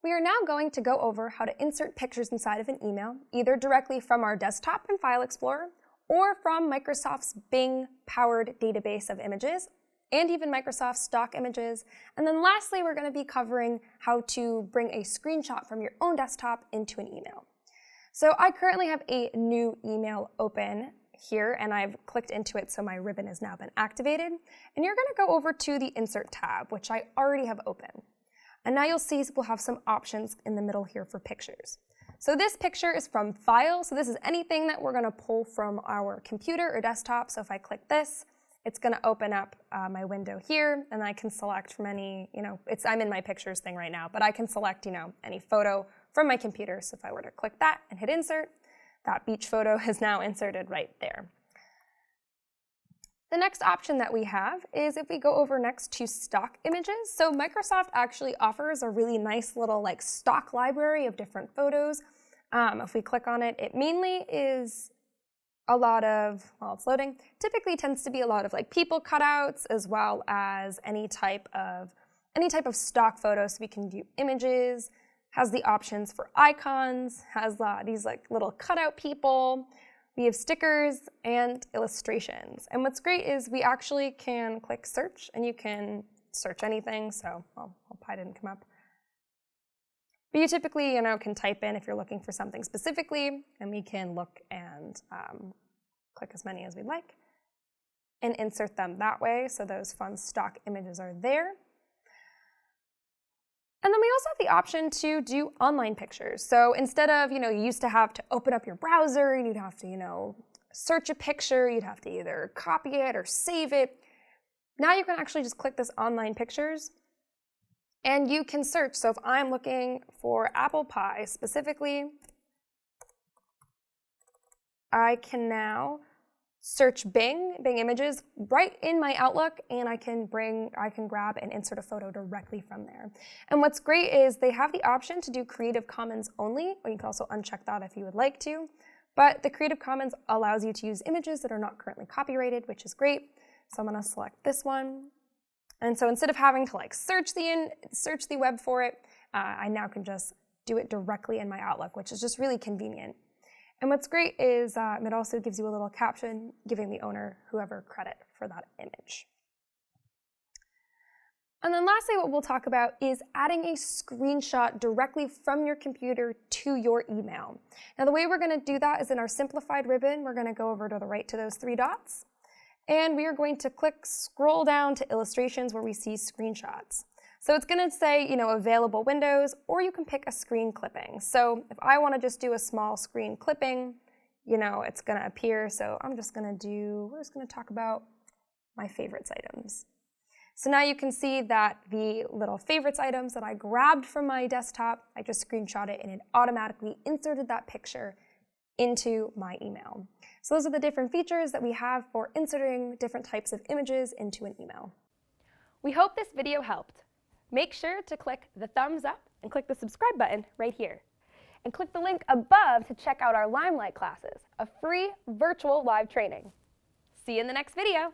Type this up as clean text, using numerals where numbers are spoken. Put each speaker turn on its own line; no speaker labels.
We are now going to go over how to insert pictures inside of an email, either directly from our desktop in File Explorer or from Microsoft's Bing-powered database of images, and even Microsoft's stock images. And then lastly, we're going to be covering how to bring a screenshot from your own desktop into an email. So I currently have a new email open here, and I've clicked into it, so my ribbon has now been activated. And you're going to go over to the Insert tab, which I already have open. And now you'll see we'll have some options in the middle here for pictures. So this picture is from File, so this is anything that we're going to pull from our computer or desktop. So if I click this, it's going to open up my window here, and I can select from any, I'm in my pictures thing right now, but I can select, any photo from my computer. So if I were to click that and hit insert, that beach photo is now inserted right there. The next option that we have is if we go over next to stock images. So Microsoft actually offers a really nice little stock library of different photos. If we click on it, it mainly is a lot of, while it's loading, typically tends to be a lot of people cutouts, as well as any type of stock photos. So we can do images, has the options for icons, has these little cutout people. We have stickers and illustrations. And what's great is we actually can click search, and you can search anything. So, well, pie didn't come up. But you typically, can type in if you're looking for something specifically, and we can look and click as many as we'd like and insert them that way. So those fun stock images are there. And then we also have the option to do online pictures. So instead of, you used to have to open up your browser, and you'd have to, search a picture, you'd have to either copy it or save it. Now you can actually just click this online pictures, and you can search. So if I'm looking for apple pie specifically, I can now search Bing Images right in my Outlook, and I can grab and insert a photo directly from there. And what's great is they have the option to do Creative Commons only, or you can also uncheck that if you would like to. But the Creative Commons allows you to use images that are not currently copyrighted, which is great. So I'm going to select this one. And so instead of having to search the web for it, I now can just do it directly in my Outlook, which is just really convenient. And what's great is it also gives you a little caption giving the owner, whoever, credit for that image. And then lastly, what we'll talk about is adding a screenshot directly from your computer to your email. Now the way we're going to do that is in our simplified ribbon. We're going to go over to the right to those three dots, and we are going to scroll down to illustrations where we see screenshots. So it's going to say, available windows, or you can pick a screen clipping. So if I want to just do a small screen clipping, it's going to appear. So we're just going to talk about my favorites items. So now you can see that the little favorites items that I grabbed from my desktop, I just screenshot it, and it automatically inserted that picture into my email. So those are the different features that we have for inserting different types of images into an email. We hope this video helped. Make sure to click the thumbs up and click the subscribe button right here. And click the link above to check out our Limelight classes, a free virtual live training. See you in the next video.